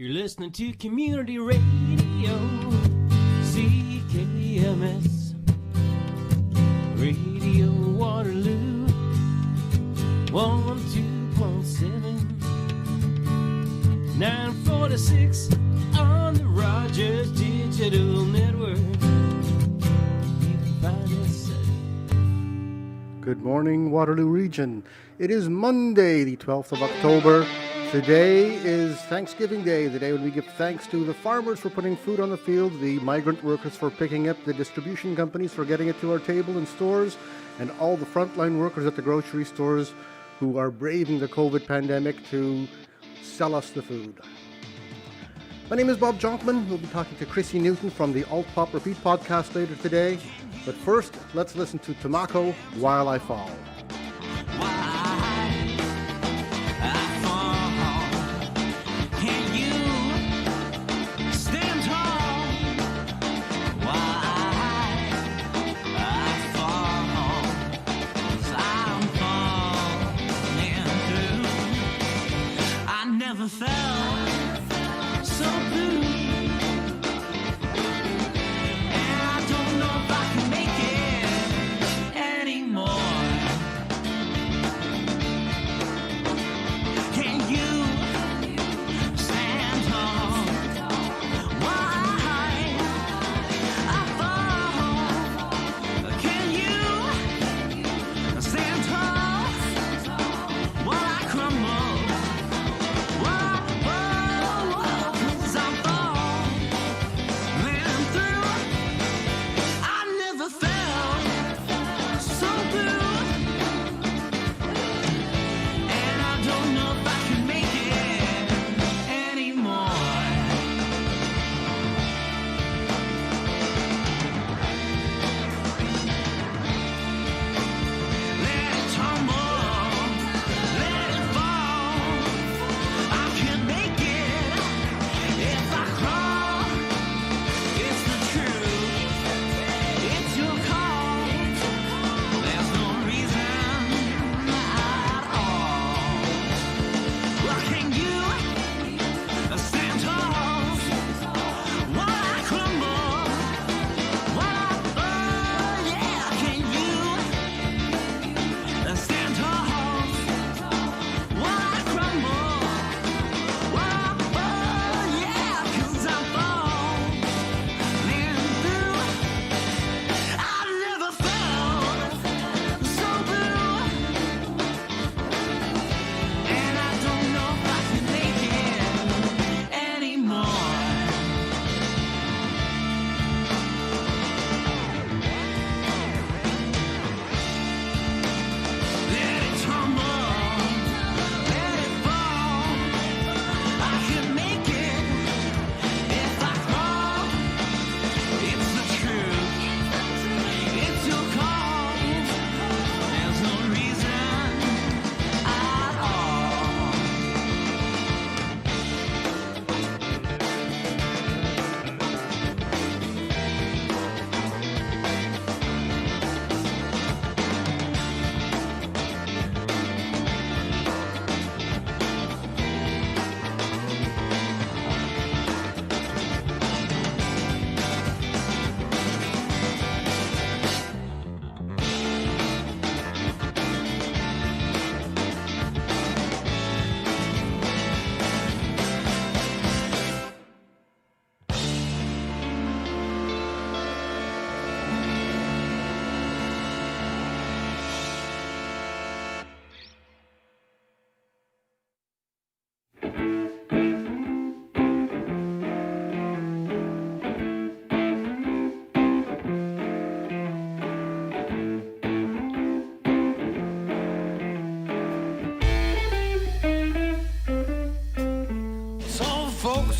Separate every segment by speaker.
Speaker 1: You're listening to Community Radio, CKMS, Radio Waterloo, 102.7, 946 on the Rogers Digital Network. You can find us at...
Speaker 2: Good morning, Waterloo Region. It is Monday, the 12th of October. Today is Thanksgiving Day, the day when we give thanks to the farmers for putting food on the field, the migrant workers for picking up, the distribution companies for getting it to our table in stores, and all the frontline workers at the grocery stores who are braving the COVID pandemic to sell us the food. My name is Bob Jonkman. We'll be talking to Chrissy Newton from the Alt.Pop.Repeat podcast later today. But first, let's listen to Tomako, While I Fall.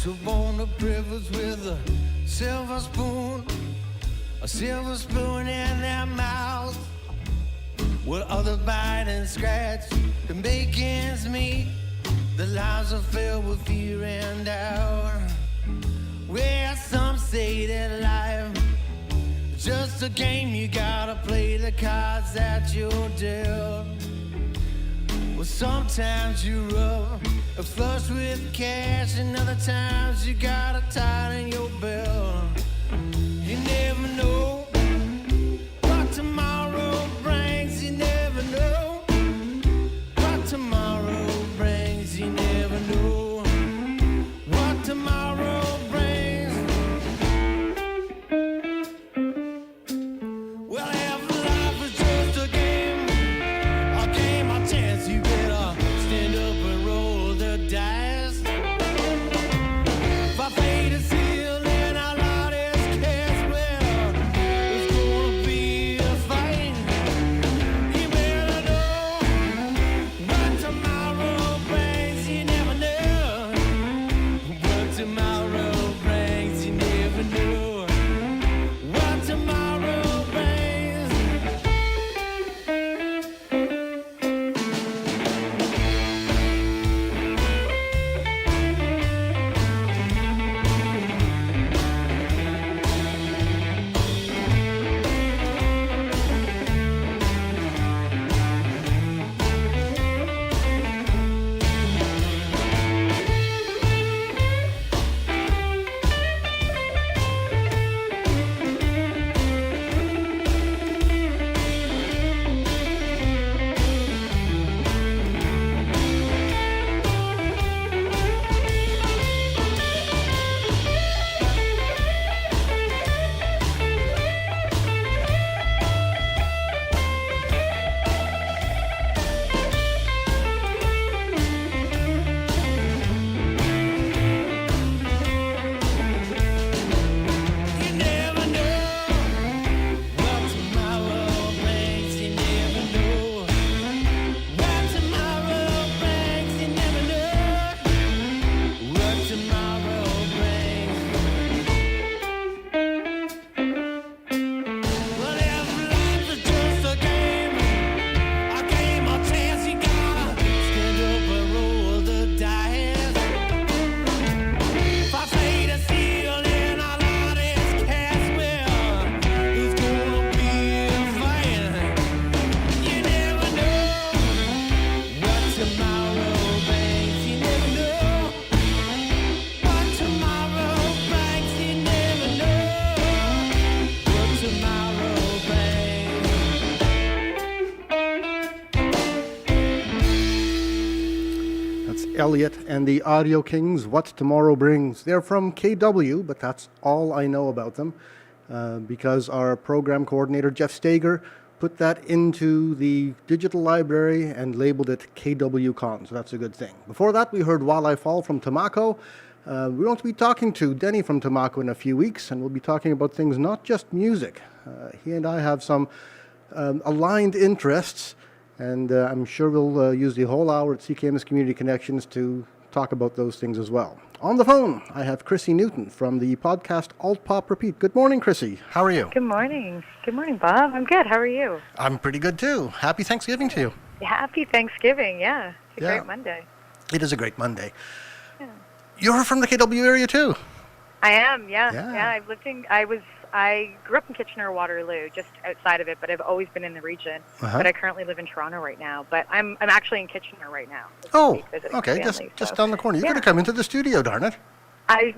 Speaker 3: Who born up rivers with a silver spoon in their mouth, while others bite and scratch to make ends meet. The lives are filled with fear and doubt. Well, some say that life is just a game, you gotta play the cards that you're dealt. Well, sometimes you're up flush with cash, and other times you gotta tighten your belt. You never know what tomorrow brings. You never know what tomorrow brings. You never know what tomorrow brings. Well, if life is just a game of chance, you better stand up and roll the dice. If I fade a seal and our lot is cast, well, it's gonna be a fight. You better know what tomorrow brings. You never know what tomorrow brings. You never know what tomorrow brings. You never know what tomorrow brings. You never know what tomorrow brings. You never know what tomorrow brings. Well, if life is just a game of chance, you gotta stand up and roll the dice. If I fade a seal and our lot is cast, well, it's gonna be a fight. You never know what tomorrow brings. You never know what tomorrow brings. You never know what tomorrow brings.
Speaker 2: That's Elliot and the Audio Kings, What Tomorrow Brings. They're from KW, but that's all I know about them because our program coordinator, Jeff Stager, put that into the digital library and labeled it KWCon, so that's a good thing. Before that, we heard While I Fall from Tamako. We're going to be talking to Denny from Tamako in a few weeks, and we'll be talking about things not just music. He and I have some aligned interests, and I'm sure we'll use the whole hour at CKMS Community Connections to talk about those things as well. On the phone, I have Chrissy Newton from the podcast Alt.Pop.Repeat. Good morning, Chrissy. How are you?
Speaker 4: Good morning. Good morning, Bob. I'm good. How are you?
Speaker 2: I'm pretty good, too. Happy Thanksgiving to you.
Speaker 4: Happy Thanksgiving. Yeah. It's a
Speaker 2: Yeah.
Speaker 4: great Monday.
Speaker 2: It is a great Monday.
Speaker 4: Yeah.
Speaker 2: You're from the KW area, too.
Speaker 4: I am. Yeah.
Speaker 2: Yeah.
Speaker 4: Yeah. I grew up in Kitchener-Waterloo, just outside of it, but I've always been in the region.
Speaker 2: Uh-huh.
Speaker 4: But I currently live in Toronto right now. But I'm actually in Kitchener right now.
Speaker 2: Oh,
Speaker 4: visiting
Speaker 2: okay,
Speaker 4: family,
Speaker 2: just
Speaker 4: so-
Speaker 2: down the corner. You
Speaker 4: yeah.
Speaker 2: could have come into the studio, darn it.
Speaker 4: I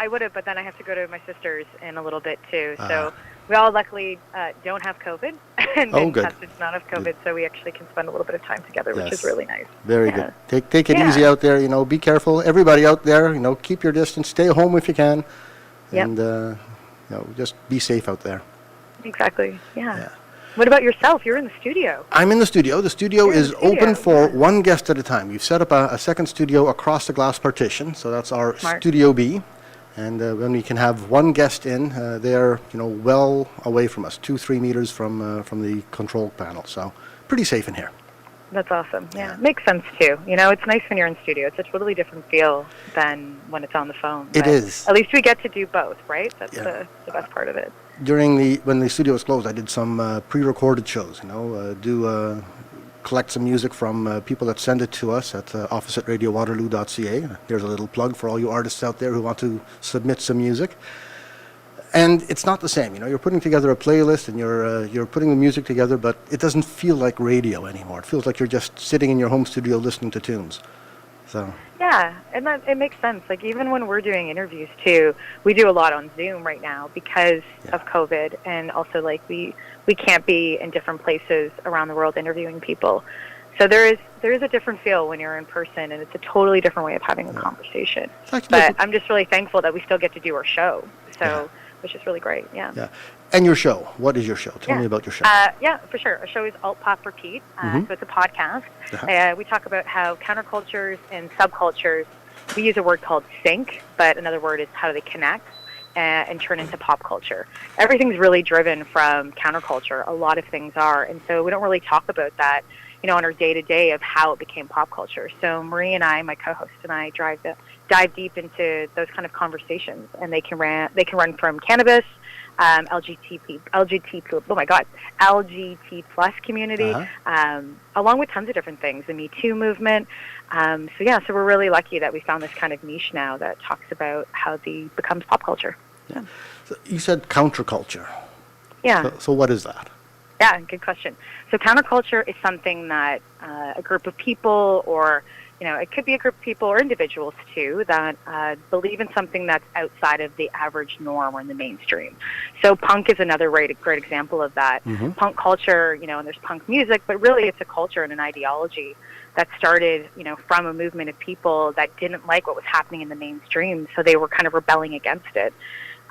Speaker 4: would have, but then I have to go to my sister's in a little bit too.
Speaker 2: Ah.
Speaker 4: So we all luckily don't have COVID and
Speaker 2: Oh,
Speaker 4: been
Speaker 2: good.
Speaker 4: tested to not have COVID, so we actually can spend a little bit of time together, which
Speaker 2: Yes.
Speaker 4: is really nice.
Speaker 2: Very
Speaker 4: Yeah.
Speaker 2: good. Take it
Speaker 4: Yeah.
Speaker 2: easy out there. Be careful. Everybody out there, keep your distance. Stay home if you can,
Speaker 4: Yep.
Speaker 2: and just be safe out there.
Speaker 4: Exactly. Yeah.
Speaker 2: Yeah.
Speaker 4: What about yourself? You're in the studio.
Speaker 2: I'm in the studio. The studio
Speaker 4: You're in
Speaker 2: is
Speaker 4: the studio,
Speaker 2: open for
Speaker 4: yeah.
Speaker 2: one guest at a time. We've set up a second studio across the glass partition, so that's our
Speaker 4: Smart.
Speaker 2: Studio B. And when we can have one guest in, they're well away from us, 2-3 meters from the control panel. So pretty safe in here.
Speaker 4: That's awesome. Yeah.
Speaker 2: Yeah.
Speaker 4: Makes sense too. It's nice when you're in studio. It's a totally different feel than when it's on the phone.
Speaker 2: It
Speaker 4: But
Speaker 2: is.
Speaker 4: At least we get to do both, right? That's
Speaker 2: Yeah.
Speaker 4: the best part of it.
Speaker 2: When the studio was closed, I did some pre-recorded shows. Collect some music from people that send it to us at office at radiowaterloo.ca. Here's a little plug for all you artists out there who want to submit some music. And it's not the same, You're putting together a playlist and you're putting the music together, but it doesn't feel like radio anymore. It feels like you're just sitting in your home studio listening to tunes. So
Speaker 4: Yeah, and that it makes sense. Like even when we're doing interviews too, we do a lot on Zoom right now because of COVID, and also like we can't be in different places around the world interviewing people. So there is a different feel when you're in person, and it's a totally different way of having a conversation. But I'm just really thankful that we still get to do our show. So which is really great. Yeah.
Speaker 2: Yeah. And your show. What is your show? Tell me about your show.
Speaker 4: Yeah, for sure. Our show is Alt.Pop.Repeat. So it's a podcast. We talk about how countercultures and subcultures, we use a word called sync, but another word is how they connect and turn into pop culture. Everything's really driven from counterculture. A lot of things are. And so we don't really talk about that, you know, on our day-to-day of how it became pop culture. So Marie and I, my co-host and I, dive deep into those kind of conversations, and they can run from cannabis, LGBT plus community, along with tons of different things, the Me Too movement. So we're really lucky that we found this kind of niche now that talks about how the becomes pop culture. Yeah.
Speaker 2: So you said counterculture.
Speaker 4: Yeah.
Speaker 2: So what is that?
Speaker 4: Yeah, good question. So counterculture is something that a group of people, or you know, it could be a group of people or individuals too, that believe in something that's outside of the average norm or in the mainstream. So punk is another great example of that. Punk culture, you know, and there's punk music, but really it's a culture and an ideology that started, you know, from a movement of people that didn't like what was happening in the mainstream, so they were kind of rebelling against it.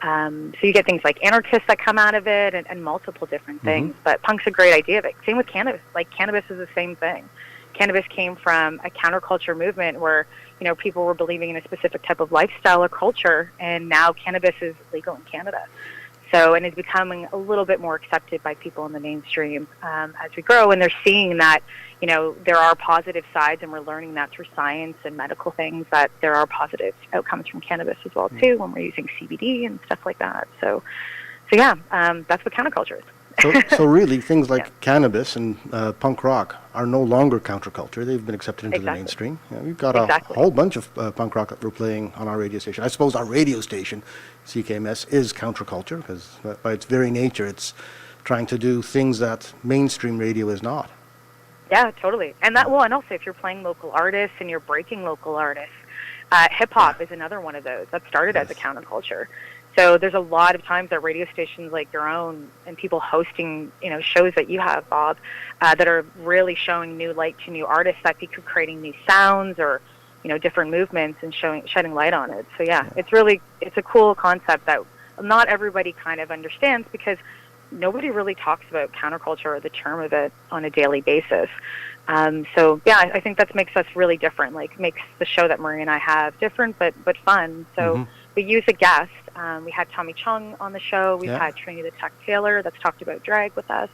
Speaker 4: So you get things like anarchists that come out of it, and multiple different things. But punk's a great idea of it. Same with cannabis. Like cannabis is the same thing. Cannabis came from a counterculture movement where, you know, people were believing in a specific type of lifestyle or culture, and now cannabis is legal in Canada. So, and it's becoming a little bit more accepted by people in the mainstream as we grow, and they're seeing that, you know, there are positive sides, and we're learning that through science and medical things, that there are positive outcomes from cannabis as well too, when we're using CBD and stuff like that. So yeah, that's what counterculture is.
Speaker 2: So really, things like cannabis and punk rock are no longer counterculture. They've been accepted into the mainstream. Yeah, we've got a whole bunch of punk rock that we're playing on our radio station. I suppose our radio station, CKMS, is counterculture because by its very nature, it's trying to do things that mainstream radio is not.
Speaker 4: Yeah, totally. And that, and also if you're playing local artists and you're breaking local artists, hip-hop is another one of those that started as a counterculture. So there's a lot of times that radio stations like your own and people hosting, you know, shows that you have, Bob, that are really showing new light to new artists that be creating new sounds or, you know, different movements and shedding light on it. So it's a cool concept that not everybody kind of understands because nobody really talks about counterculture or the term of it on a daily basis. I think that makes us really different, like makes the show that Marie and I have different but fun. So we use a guest. We had Tommy Chung on the show. We've had Trinity the Tech Taylor that's talked about drag with us.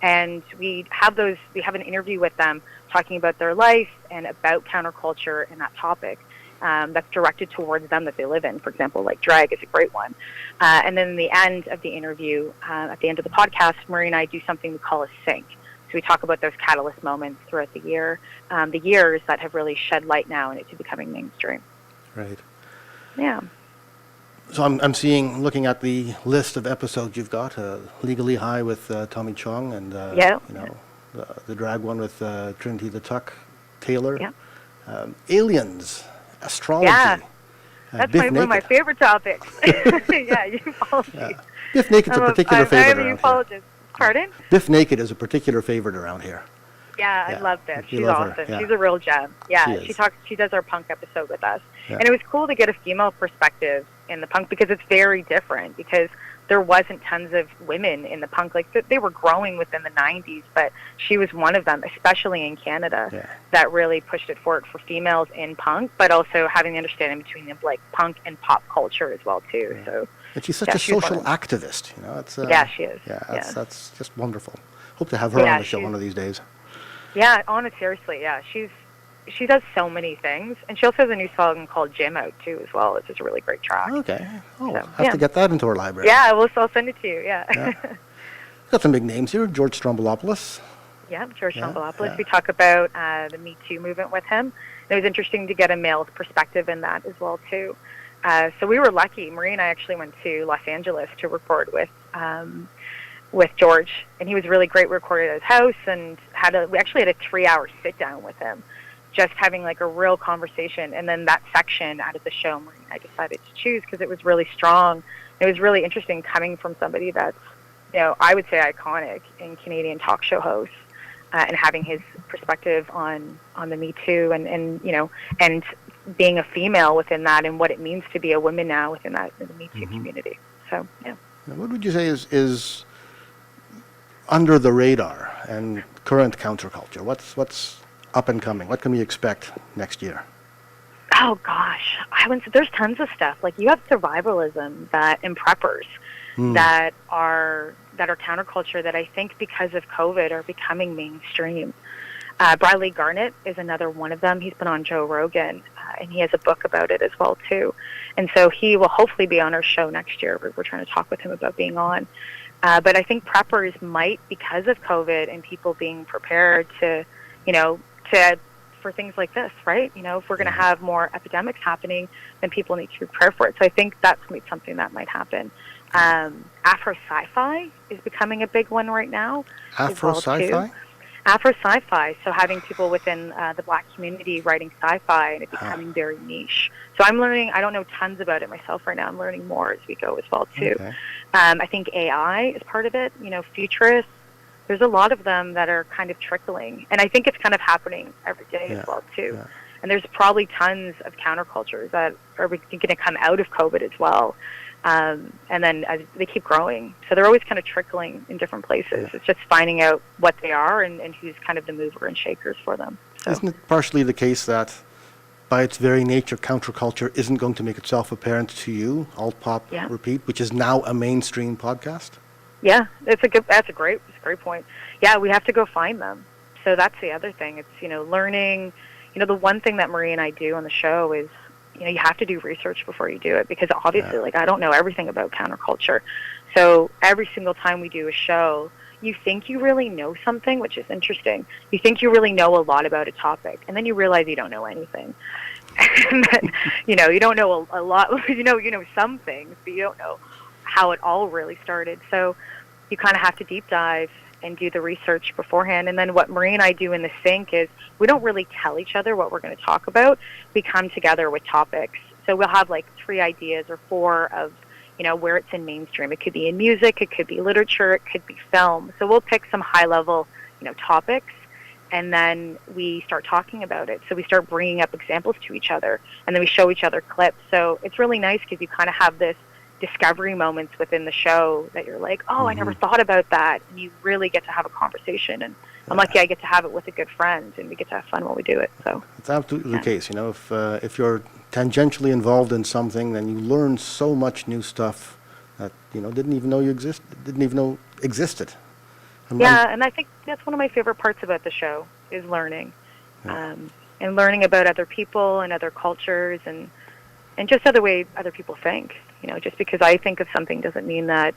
Speaker 4: And we have an interview with them talking about their life and about counterculture and that topic that's directed towards them that they live in. For example, like drag is a great one. And then in the end of the interview, at the end of the podcast, Marie and I do something we call a sync. So we talk about those catalyst moments throughout the year, the years that have really shed light now into becoming mainstream.
Speaker 2: Right.
Speaker 4: Yeah.
Speaker 2: So I'm looking at the list of episodes you've got, Legally High with Tommy Chung and, you know, the drag one with Trinity the Tuck Taylor. Yeah. Aliens, astrology.
Speaker 4: Yeah. That's one of my favorite topics. Yeah, you follow me.
Speaker 2: Biff Naked's a particular favorite around here.
Speaker 4: Pardon?
Speaker 2: Biff Naked is a particular favorite around here.
Speaker 4: Yeah, I love Biff. She's awesome. Yeah. She's a real gem. Yeah, she does our punk episode with us. Yeah. And it was cool to get a female perspective in the punk because it's very different because there wasn't tons of women in the punk. Like they were growing within the 90s, but she was one of them, especially in Canada, that really pushed it forward for females in punk, but also having the understanding between them, like punk and pop culture as well too. Yeah. So.
Speaker 2: And she's such a social activist, you know. It's,
Speaker 4: she is.
Speaker 2: Yeah, that's just wonderful. Hope to have her on the show one of these days.
Speaker 4: Yeah, seriously, she does so many things, and she also has a new song called Gym out too as well. It's just a really great track.
Speaker 2: Okay. Have to get that into our library.
Speaker 4: Yeah, I'll send it to you. Yeah.
Speaker 2: Got some big names here. George Stroumboulopoulos.
Speaker 4: Yeah, George Stroumboulopoulos. Yeah. We talk about the Me Too movement with him. It was interesting to get a male's perspective in that as well too. So we were lucky. Marie and I actually went to Los Angeles to record with George, and he was really great. We recorded at his house and we actually had a 3-hour sit down with him. just having like a real conversation. And then that section out of the show, I decided to choose because it was really strong. It was really interesting coming from somebody that's, I would say iconic in Canadian talk show hosts, and having his perspective on the Me Too and and being a female within that and what it means to be a woman now within that in the Me Too community. So, yeah.
Speaker 2: Now, what would you say is under the radar and current counterculture? What's up and coming? What can we expect next year?
Speaker 4: Oh gosh, I would say there's tons of stuff. Like you have survivalism and preppers that are counterculture that I think because of COVID are becoming mainstream. Bradley Garnett is another one of them. He's been on Joe Rogan, and he has a book about it as well too. And so he will hopefully be on our show next year. We're trying to talk with him about being on. But I think preppers might, because of COVID and people being prepared to for things like this, right? If we're going to have more epidemics happening, then people need to prepare for it. So I think that's something that might happen. Afro sci-fi is becoming a big one right now.
Speaker 2: Afro sci-fi?
Speaker 4: Afro sci-fi, so having people within the Black community writing sci-fi and it becoming very niche. So I'm learning, I don't know tons about it myself right now. I'm learning more as we go as well too.
Speaker 2: Okay.
Speaker 4: I think AI is part of it, futurists. There's a lot of them that are kind of trickling. And I think it's kind of happening every day as well too. Yeah. And there's probably tons of countercultures that are going to come out of COVID as well. And then as they keep growing. So they're always kind of trickling in different places. Yeah. It's just finding out what they are and who's kind of the mover and shakers for them. So.
Speaker 2: Isn't it partially the case that by its very nature, counterculture isn't going to make itself apparent to you, Alt.Pop.Repeat, which is now a mainstream podcast?
Speaker 4: Yeah, that's a great point. Yeah, we have to go find them. So that's the other thing. It's, learning, the one thing that Marie and I do on the show is, you have to do research before you do it because obviously, I don't know everything about counterculture. So every single time we do a show, you think you really know something, which is interesting. You think you really know a lot about a topic, and then you realize you don't know anything. And then, you don't know a lot. You know some things, but you don't know how it all really started. So you kind of have to deep dive and do the research beforehand. And then what Marie and I do in the sync is we don't really tell each other what we're going to talk about. We come together with topics. So we'll have like 3 ideas or 4 of, where it's in mainstream. It could be in music, it could be literature, it could be film. So we'll pick some high level, topics, and then we start talking about it. So we start bringing up examples to each other, and then we show each other clips. So it's really nice because you kind of have this discovery moments within the show that you're like, oh, I never thought about that. And you really get to have a conversation. And I'm lucky I get to have it with a good friend, and we get to have fun while we do it. So
Speaker 2: it's absolutely the case. If you're tangentially involved in something, then you learn so much new stuff that didn't even know existed.
Speaker 4: And I think that's one of my favorite parts about the show is learning, and learning about other people and other cultures and just other way other people think. Just because I think of something doesn't mean that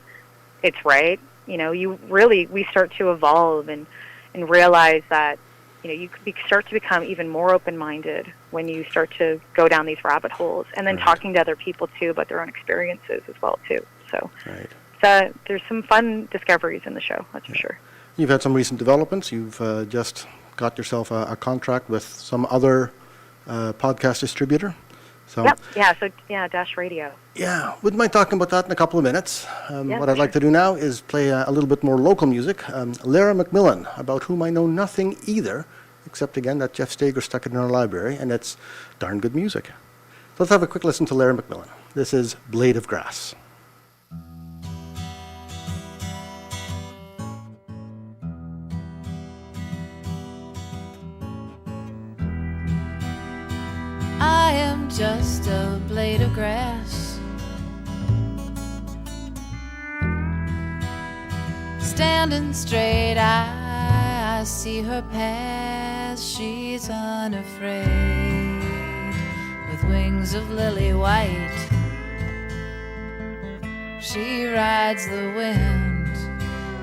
Speaker 4: it's right. We start to evolve and realize that, you start to become even more open-minded when you start to go down these rabbit holes, and then talking to other people too about their own experiences as well too. So, there's some fun discoveries in the show, that's for sure.
Speaker 2: You've had some recent developments. You've just got yourself a contract with some other podcast distributor. So,
Speaker 4: Dash Radio.
Speaker 2: Yeah, wouldn't mind talking about that in a couple of minutes. What I'd like to do now is play a little bit more local music. Lara McMillan, about whom I know nothing either, except again that Jeff Steger stuck it in our library, and it's darn good music. Let's have a quick listen to Lara McMillan. This is Blade of Grass.
Speaker 5: I am just a blade of grass, standing straight, I see her pass. She's unafraid, with wings of lily white. She rides the wind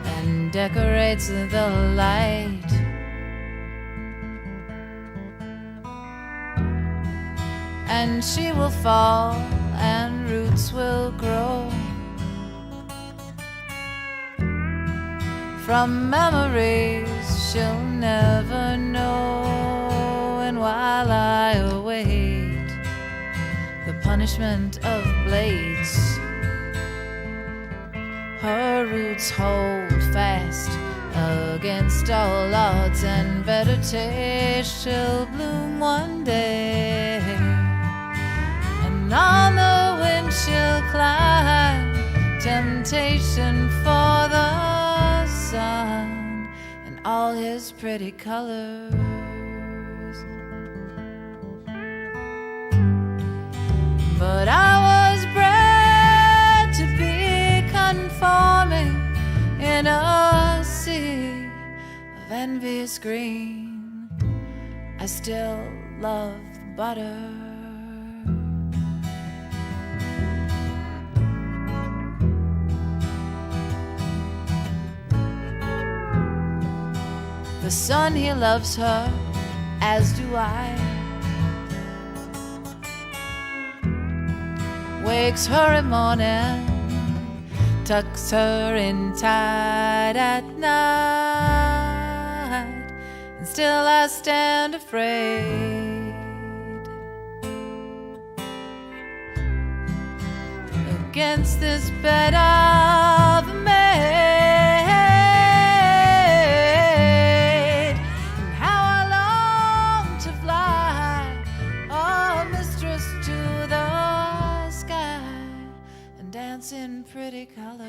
Speaker 5: and decorates the light. And she will fall and roots will grow from memories she'll never know. And while while I await the punishment of blades. Her roots hold fast against all odds, and better taste she'll bloom one day. And on the wind she'll climb, temptation for the sun and all his pretty colors. But I was bred to be conforming in a sea of envious green. I still love butter. The sun, he loves her, as do I. Wakes her in morning, tucks her in tight at night, and still I stand afraid against this bed of a maid. And how I long to fly, oh mistress, to the sky and dance in pretty colors.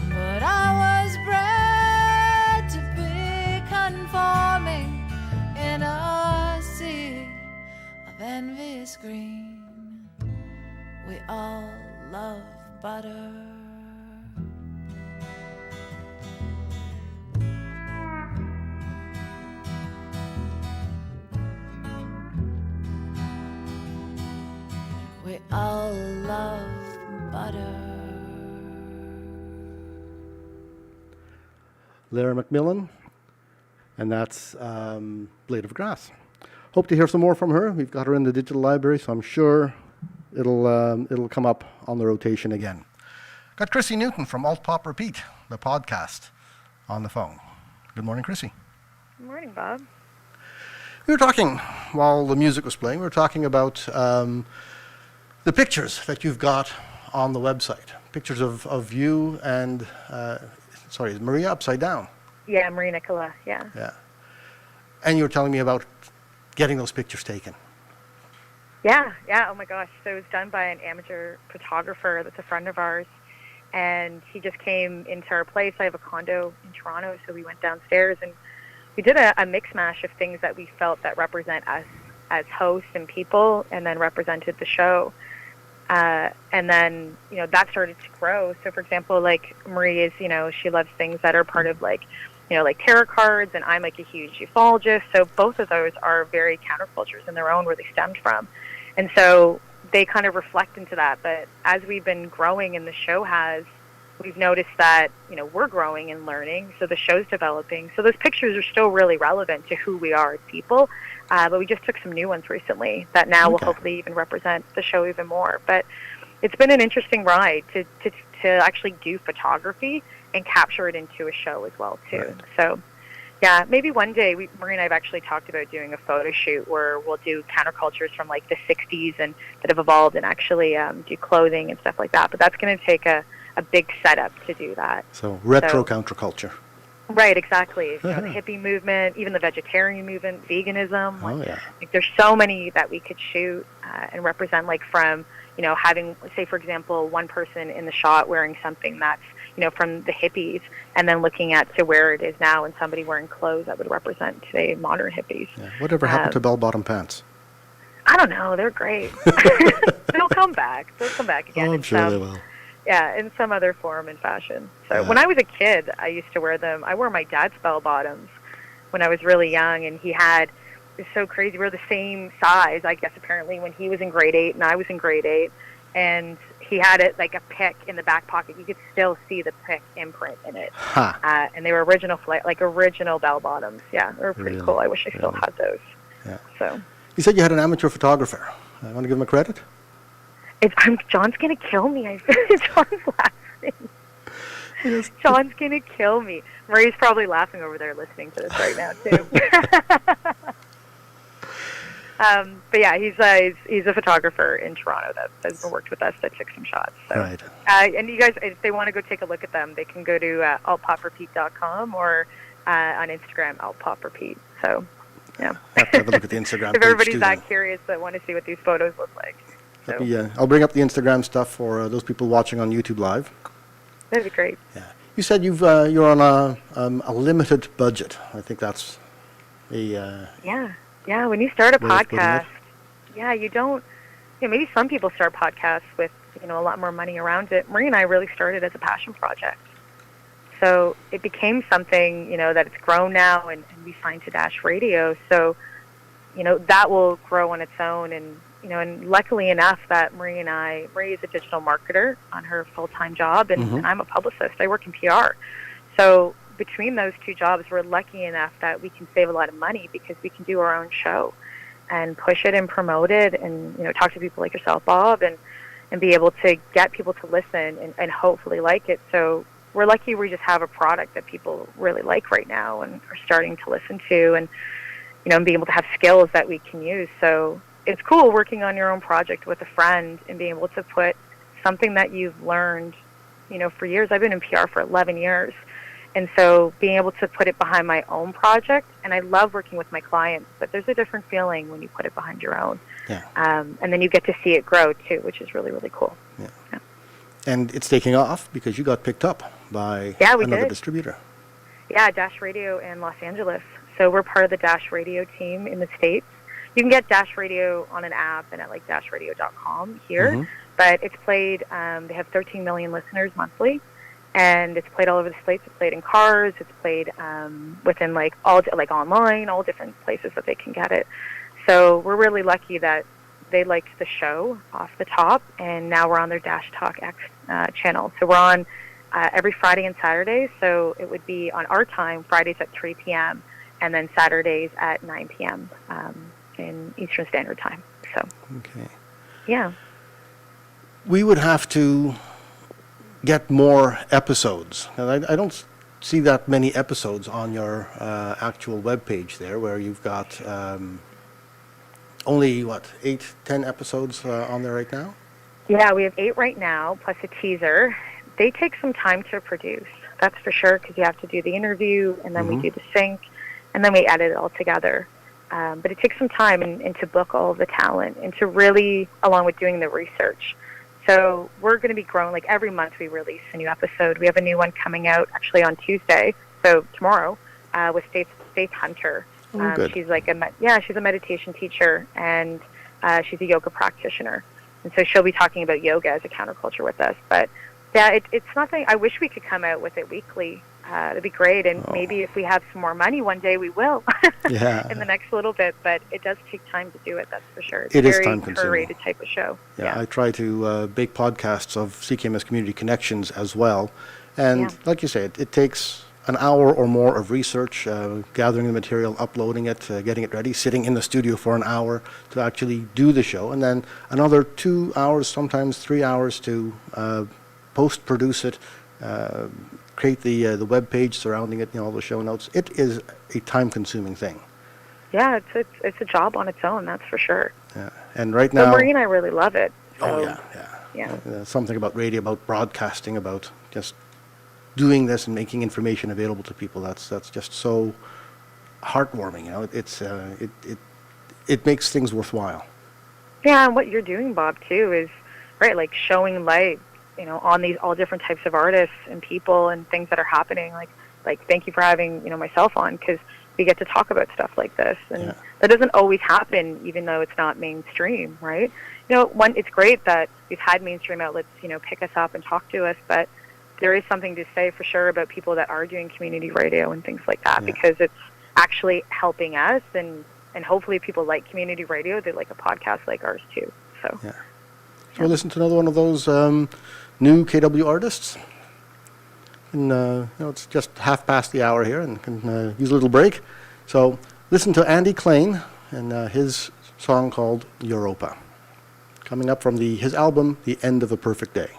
Speaker 5: But I was bred to be conforming in a sea of envious green. We all love butter. We all love butter.
Speaker 2: Lara Macmillan, and that's Blade of Grass. Hope to hear some more from her. We've got her in the digital library, so I'm sure it'll come up on the rotation again. Got Chrissy Newton from Alt.Pop.Repeat, the podcast, on the phone. Good morning, Chrissy.
Speaker 4: Good morning, Bob.
Speaker 2: We were talking, while the music was playing, we were talking about the pictures that you've got on the website. Pictures of you and, Maria upside down.
Speaker 4: Yeah, Marie Nicola, yeah.
Speaker 2: Yeah. And you were telling me about getting those pictures taken.
Speaker 4: Yeah, oh my gosh. So it was done by an amateur photographer that's a friend of ours. And he just came into our place. I have a condo in Toronto, so we went downstairs and we did a mix mash of things that we felt that represent us as hosts and people, and then represented the show. And then, that started to grow. So, for example, like Marie is, she loves things that are part of like tarot cards, and I'm like a huge ufologist. So both of those are very countercultures in their own, where they stemmed from. And so they kind of reflect into that. But as we've been growing and the show has, we've noticed that, we're growing and learning. So the show's developing. So those pictures are still really relevant to who we are as people. But we just took some new ones recently that now will hopefully even represent the show even more. But it's been an interesting ride to actually do photography and capture it into a show as well, too. Right. So, yeah, maybe one day, Marie and I have actually talked about doing a photo shoot where we'll do countercultures from like the 60s and that have evolved, and actually do clothing and stuff like that. But that's going to take a big setup to do that.
Speaker 2: So retro counterculture.
Speaker 4: Right, exactly. The hippie movement, even the vegetarian movement, veganism.
Speaker 2: Like
Speaker 4: there's so many that we could shoot and represent, like from, having, say, for example, one person in the shot wearing something that's, from the hippies, and then looking at to where it is now and somebody wearing clothes that would represent today modern hippies.
Speaker 2: Yeah. Whatever happened to bell-bottom pants?
Speaker 4: I don't know. They're great. They'll come back. They'll come back again.
Speaker 2: Oh, I'm sure they will.
Speaker 4: Yeah, in some other form and fashion. So when I was a kid, I used to wear them. I wore my dad's bell-bottoms when I was really young, and he had, it's so crazy, we're the same size, I guess, apparently, when he was in grade 8 and I was in grade 8. And he had it like a pick in the back pocket. You could still see the pick imprint in it.
Speaker 2: Huh.
Speaker 4: And they were original bell-bottoms. Yeah, they were pretty cool. I wish I still had those.
Speaker 2: Yeah.
Speaker 4: So.
Speaker 2: You said you had an amateur photographer. I want to give him a credit?
Speaker 4: John's going to kill me. John's laughing. Sean's going to kill me. Marie's probably laughing over there listening to this right now, too. But yeah, he's a photographer in Toronto that has worked with us that took some shots. So.
Speaker 2: Right.
Speaker 4: And you guys, if they want to go take a look at them, they can go to Alt.Pop.Repeat.com or on Instagram, Alt.Pop.Repeat. So, yeah.
Speaker 2: Have to have a look at the Instagram
Speaker 4: if
Speaker 2: page
Speaker 4: everybody's
Speaker 2: too,
Speaker 4: that
Speaker 2: then.
Speaker 4: curious that want to see what these photos look like. So.
Speaker 2: Yeah, I'll bring up the Instagram stuff for those people watching on YouTube Live.
Speaker 4: That'd be great.
Speaker 2: Yeah. You said you're on a limited budget. I think that's the
Speaker 4: Yeah. When you start a
Speaker 2: way of putting it.
Speaker 4: podcast, you don't. Maybe some people start podcasts with a lot more money around it. Marie and I really started as a passion project, so it became something that it's grown now, and we signed to Dash Radio. So that will grow on its own, and luckily enough that Marie is a digital marketer on her full-time job, and I'm a publicist. I work in PR. So between those two jobs, we're lucky enough that we can save a lot of money because we can do our own show and push it and promote it and, talk to people like yourself, Bob, and be able to get people to listen and hopefully like it. So we're lucky we just have a product that people really like right now and are starting to listen to and, and be able to have skills that we can use. So it's cool working on your own project with a friend and being able to put something that you've learned, for years. I've been in PR for 11 years. And so being able to put it behind my own project, and I love working with my clients, but there's a different feeling when you put it behind your own.
Speaker 2: Yeah.
Speaker 4: And then you get to see it grow, too, which is really, really cool.
Speaker 2: Yeah. And it's taking off because you got picked up by another distributor.
Speaker 4: Yeah, Dash Radio in Los Angeles. So we're part of the Dash Radio team in the States. You can get Dash Radio on an app and at dashradio.com here, but it's played, they have 13 million listeners monthly. And it's played all over the States. It's played in cars. It's played within online, all different places that they can get it. So we're really lucky that they liked the show off the top, and now we're on their Dash Talk X channel. So we're on every Friday and Saturday. So it would be on our time, Fridays at 3 p.m., and then Saturdays at 9 p.m. In Eastern Standard Time. So,
Speaker 2: okay.
Speaker 4: Yeah.
Speaker 2: We would have to get more episodes. And I don't see that many episodes on your actual web page there, where you've got only 8, 10 episodes on there right now.
Speaker 4: Yeah, we have 8 right now plus a teaser. They take some time to produce, that's for sure, because you have to do the interview and then we do the sync and then we edit it all together. But it takes some time and to book all of the talent and to really, along with doing the research. So we're going to be growing, like every month we release a new episode. We have a new one coming out actually on Tuesday, so tomorrow, with Faith Hunter.
Speaker 2: Good.
Speaker 4: She's like she's a meditation teacher and she's a yoga practitioner. And so she'll be talking about yoga as a counterculture with us. But yeah, it's nothing. I wish we could come out with it weekly. It'd be great. And maybe if we have some more money one day, we will in the next little bit. But it does take time to do it, that's for sure. It's
Speaker 2: it
Speaker 4: a
Speaker 2: is
Speaker 4: very
Speaker 2: time-consuming.
Speaker 4: curated type of show.
Speaker 2: Yeah, I try to make podcasts of CKMS Community Connections as well. And like you say, it takes an hour or more of research, gathering the material, uploading it, getting it ready, sitting in the studio for an hour to actually do the show, and then another 2 hours, sometimes 3 hours to post-produce it, create the web page surrounding it, all the show notes. It is a time-consuming thing.
Speaker 4: Yeah, it's a job on its own, that's for sure.
Speaker 2: Yeah, and right now,
Speaker 4: But Marie and I really love it. So,
Speaker 2: yeah. Something about radio, about broadcasting, about just doing this and making information available to people. That's just so heartwarming. It makes things worthwhile.
Speaker 4: Yeah, and what you're doing, Bob, too, is right, like showing light, on these all different types of artists and people and things that are happening. Like thank you for having myself on, because we get to talk about stuff like this, and that doesn't always happen, even though it's not mainstream, right? It's great that we've had mainstream outlets, pick us up and talk to us, but there is something to say for sure about people that are doing community radio and things like that, because it's actually helping us, and hopefully people like community radio. They like a podcast like ours too. So
Speaker 2: we'll listen to another one of those new KW artists. And it's just half past the hour here, and can use a little break. So listen to Andy Klein and his song called Europa, coming up from his album The End of a Perfect Day.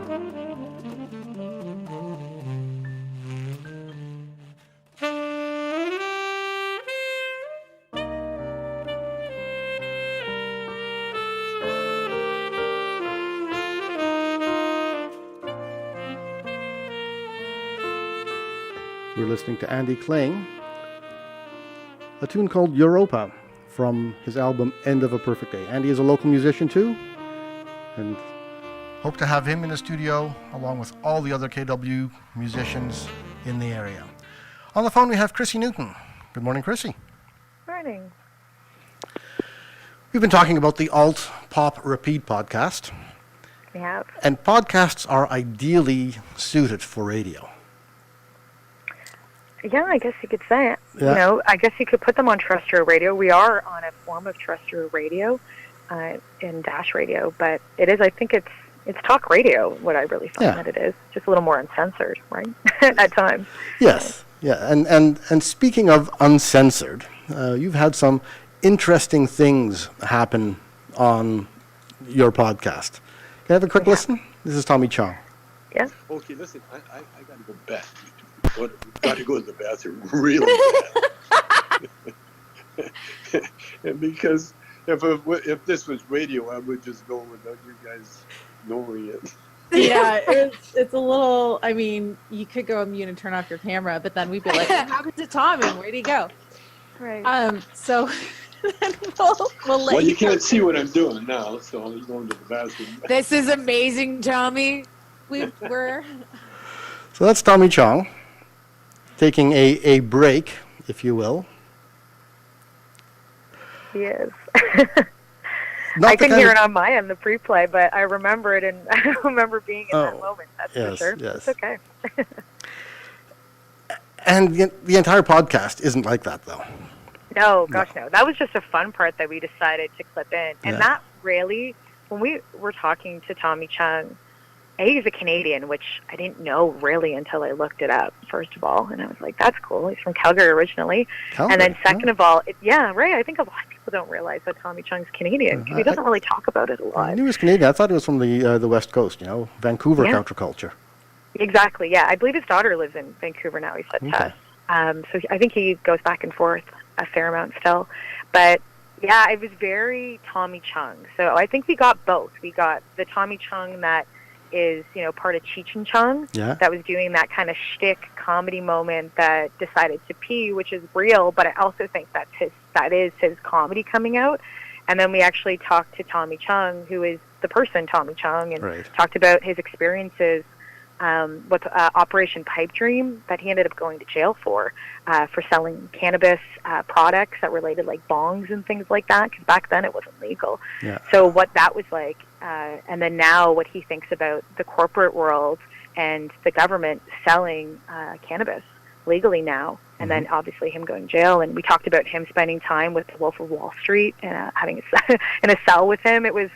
Speaker 2: We're listening to Andy Kling, a tune called Europa from his album End of a Perfect Day. Andy is a local musician too, and hope to have him in the studio along with all the other KW musicians in the area. On the phone we have Chrissy Newton. Good morning, Chrissy.
Speaker 4: Morning.
Speaker 2: We've been talking about the Alt.Pop.Repeat podcast,
Speaker 4: We have.
Speaker 2: and podcasts are ideally suited for radio.
Speaker 4: Yeah, I guess you could say it.
Speaker 2: Yeah.
Speaker 4: You know, I guess you could put them on terrestrial radio. We are on a form of terrestrial radio in Dash radio, but it is, I think it's talk radio, what I really find that it is. Just a little more uncensored, right? At times.
Speaker 2: Yes, yeah, and speaking of uncensored, you've had some interesting things happen on your podcast. Can I have a quick listen? This is Tommy Chong.
Speaker 4: Yeah.
Speaker 6: Okay, listen, I got to go back. Got to go to the bathroom really bad. And because if this was radio, I would just go without you guys knowing it.
Speaker 7: Yeah, it's a little, I mean, you could go on mute and turn off your camera, but then we'd be like, what happened to Tommy? Where'd he go?
Speaker 4: Right.
Speaker 7: So then we'll let
Speaker 6: Well, you
Speaker 7: go.
Speaker 6: can't see what I'm doing now, so I'm going to the bathroom.
Speaker 7: This is amazing, Tommy. We're
Speaker 2: So that's Tommy Chong taking a break, if you will.
Speaker 4: He is.
Speaker 2: Not
Speaker 4: I
Speaker 2: the
Speaker 4: couldn't
Speaker 2: kind
Speaker 4: hear
Speaker 2: of-
Speaker 4: it on my end, the pre-play, but I remember it, and I remember being in that moment. That's for
Speaker 2: yes,
Speaker 4: sure.
Speaker 2: yes.
Speaker 4: It's okay.
Speaker 2: And the entire podcast isn't like that, though.
Speaker 4: No, gosh, no. That was just a fun part that we decided to clip in. And
Speaker 2: Yeah.
Speaker 4: that really, when we were talking to Tommy Chung, he's a Canadian, which I didn't know really until I looked it up, first of all. And I was like, that's cool. He's from Calgary originally.
Speaker 2: Calgary,
Speaker 4: And then
Speaker 2: huh?
Speaker 4: second of all, right, I think a lot of people don't realize that Tommy Chung's Canadian because he doesn't really talk about it a
Speaker 2: I
Speaker 4: lot.
Speaker 2: knew he was Canadian. I thought he was from the West Coast, Vancouver
Speaker 4: Yeah.
Speaker 2: counterculture.
Speaker 4: Exactly, yeah. I believe his daughter lives in Vancouver now, he said to us. So I think he goes back and forth a fair amount still. But, yeah, it was very Tommy Chung. So I think we got both. We got the Tommy Chung that is, part of Cheech and Chong, that was doing that kind of shtick comedy moment that decided to pee, which is real, but I also think that is his comedy coming out. And then we actually talked to Tommy Chung, who is the person Tommy Chung, and talked about his experiences with Operation Pipe Dream that he ended up going to jail for selling cannabis products that related like bongs and things like that, because back then it wasn't legal.
Speaker 2: Yeah.
Speaker 4: So what that was like, and then now what he thinks about the corporate world and the government selling cannabis legally now, and then obviously him going to jail. And we talked about him spending time with the Wolf of Wall Street and having in a cell with him. It was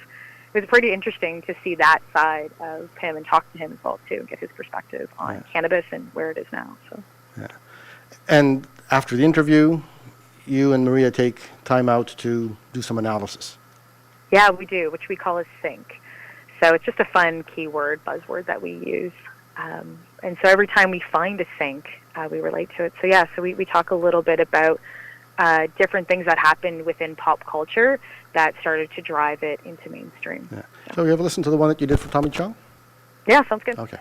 Speaker 4: pretty interesting to see that side of him and talk to him as well too, and get his perspective on cannabis and where it is now. So.
Speaker 2: Yeah. And after the interview, you and Maria take time out to do some analysis.
Speaker 4: Yeah, we do, which we call a sync. So it's just a fun keyword, buzzword that we use. And so every time we find a sync, we relate to it. So yeah, so we talk a little bit about different things that happened within pop culture that started to drive it into mainstream.
Speaker 2: Yeah. So you ever listen to the one that you did for Tommy Chong?
Speaker 4: Yeah, sounds good.
Speaker 2: Okay.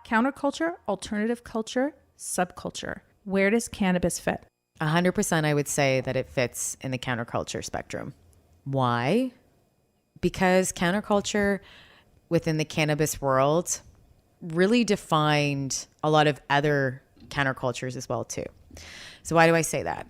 Speaker 8: Counterculture, alternative culture, subculture. Where does cannabis fit?
Speaker 9: 100% I would say that it fits in the counterculture spectrum. Why? Because counterculture within the cannabis world really defined a lot of other countercultures as well too. So why do I say that?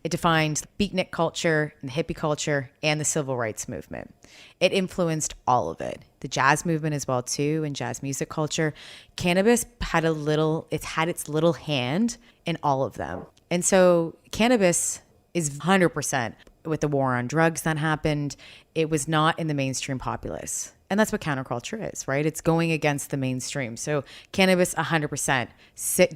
Speaker 9: It defined beatnik culture and the hippie culture and the civil rights movement. It influenced all of it. The jazz movement as well too, and jazz music culture. Cannabis had its little hand in all of them. And so cannabis is 100% with the war on drugs that happened. It was not in the mainstream populace. And that's what counterculture is, right? It's going against the mainstream. So cannabis 100%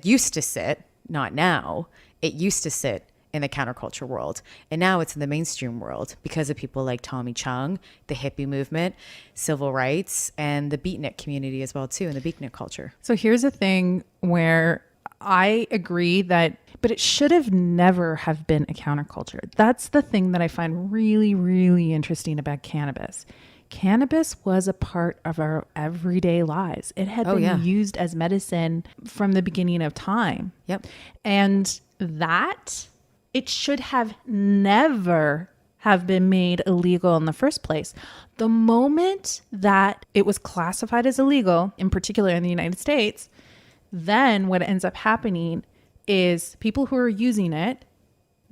Speaker 9: used to sit, not now, it used to sit in the counterculture world. And now it's in the mainstream world because of people like Tommy Chung, the hippie movement, civil rights, and the beatnik community as well too, and the beatnik culture.
Speaker 8: So here's a thing where I agree that, but it should have never have been a counterculture. That's the thing that I find really, really interesting about cannabis. Cannabis was a part of our everyday lives. It had been used as medicine from the beginning of time.
Speaker 9: Yep.
Speaker 8: And that it should have never have been made illegal in the first place. The moment that it was classified as illegal, in particular in the United States, then what ends up happening is people who are using it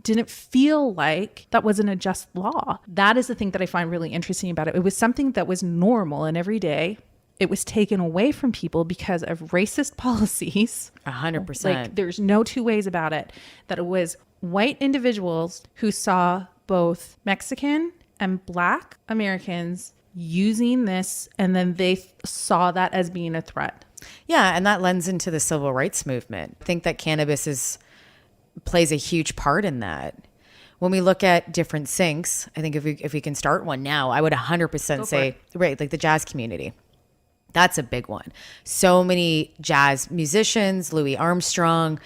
Speaker 8: didn't feel like that wasn't a just law. That is the thing that I find really interesting about it. It was something that was normal and every day. It was taken away from people because of racist policies.
Speaker 9: 100%.
Speaker 8: Like, there's no two ways about it. That it was white individuals who saw both Mexican and Black Americans using this, and then they saw that as being a threat.
Speaker 9: Yeah, and that lends into the civil rights movement. I think that cannabis plays a huge part in that. When we look at different syncs, I think if we can start one now, I would 100% say, right, like the jazz community. That's a big one. So many jazz musicians, Louis Armstrong,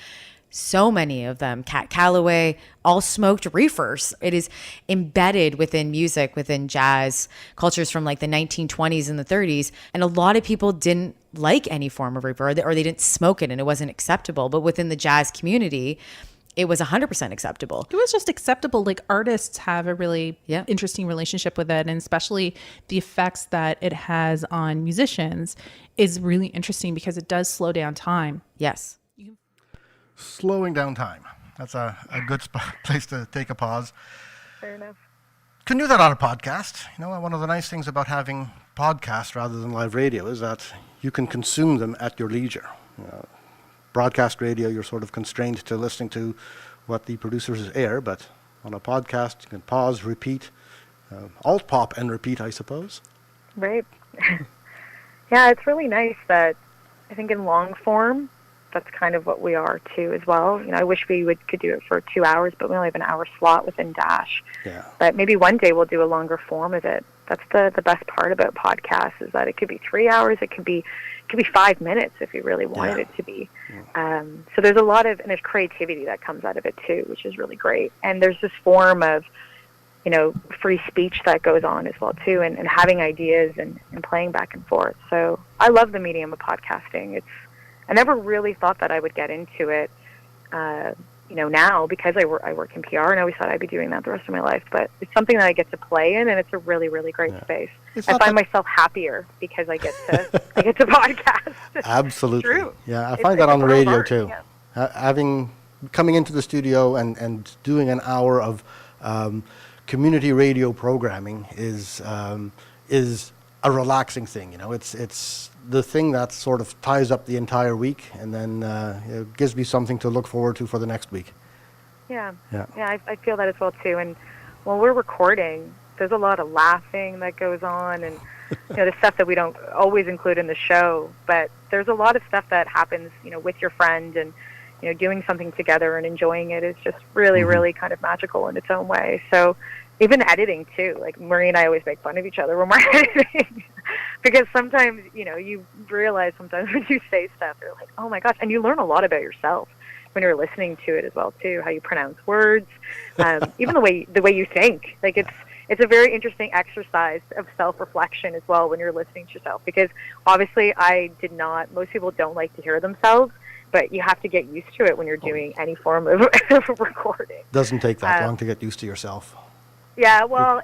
Speaker 9: so many of them, Cat Calloway, all smoked reefers. It is embedded within music, within jazz cultures from like the 1920s and the 30s. And a lot of people didn't like any form of reefer, or they didn't smoke it and it wasn't acceptable. But within the jazz community, it was 100% acceptable.
Speaker 8: It was just acceptable. Like, artists have a really interesting relationship with it, and especially the effects that it has on musicians is really interesting because it does slow down time.
Speaker 9: Yes.
Speaker 2: Slowing down time. That's a good place to take a pause.
Speaker 4: Fair enough.
Speaker 2: Can do that on a podcast. You know, one of the nice things about having podcasts rather than live radio is that you can consume them at your leisure. Broadcast radio, you're sort of constrained to listening to what the producers air, but on a podcast, you can pause, repeat, alt-pop and repeat, I suppose.
Speaker 4: Right. Yeah, it's really nice that I think in long form, that's kind of what we are too as well. You know, I wish we could do it for 2 hours, but we only have an hour slot within Dash.
Speaker 2: Yeah.
Speaker 4: But maybe one day we'll do a longer form of it. That's the best part about podcasts, is that it could be 3 hours, it could be 5 minutes if you really wanted it to be. So there's a lot of, and there's creativity that comes out of it too, which is really great. And there's this form of, you know, free speech that goes on as well too, and having ideas and playing back and forth. So I love the medium of podcasting. I never really thought that I would get into it, you know, now, because I work in PR, and I always thought I'd be doing that the rest of my life. But it's something that I get to play in, and it's a really, really great space. I find myself happier because I get to podcast.
Speaker 2: Absolutely.
Speaker 4: True.
Speaker 2: Yeah, I find that on the
Speaker 4: it's
Speaker 2: radio
Speaker 4: art,
Speaker 2: too.
Speaker 4: yeah.
Speaker 2: Coming into the studio and doing an hour of community radio programming is a relaxing thing. You know, it's the thing that sort of ties up the entire week, and then it gives me something to look forward to for the next week.
Speaker 4: Yeah, I feel that as well too. And when we're recording, there's a lot of laughing that goes on, and you know, the stuff that we don't always include in the show. But there's a lot of stuff that happens, you know, with your friend, and you know, doing something together and enjoying it is just really, really kind of magical in its own way. So even editing too, like Marie and I always make fun of each other when we're editing, because sometimes, you know, you realize sometimes when you say stuff, you're like, oh my gosh, and you learn a lot about yourself when you're listening to it as well too, how you pronounce words, even the way you think. Like it's a very interesting exercise of self-reflection as well when you're listening to yourself, because obviously most people don't like to hear themselves, but you have to get used to it when you're doing any form of recording.
Speaker 2: Doesn't take that long to get used to yourself.
Speaker 4: Yeah, well,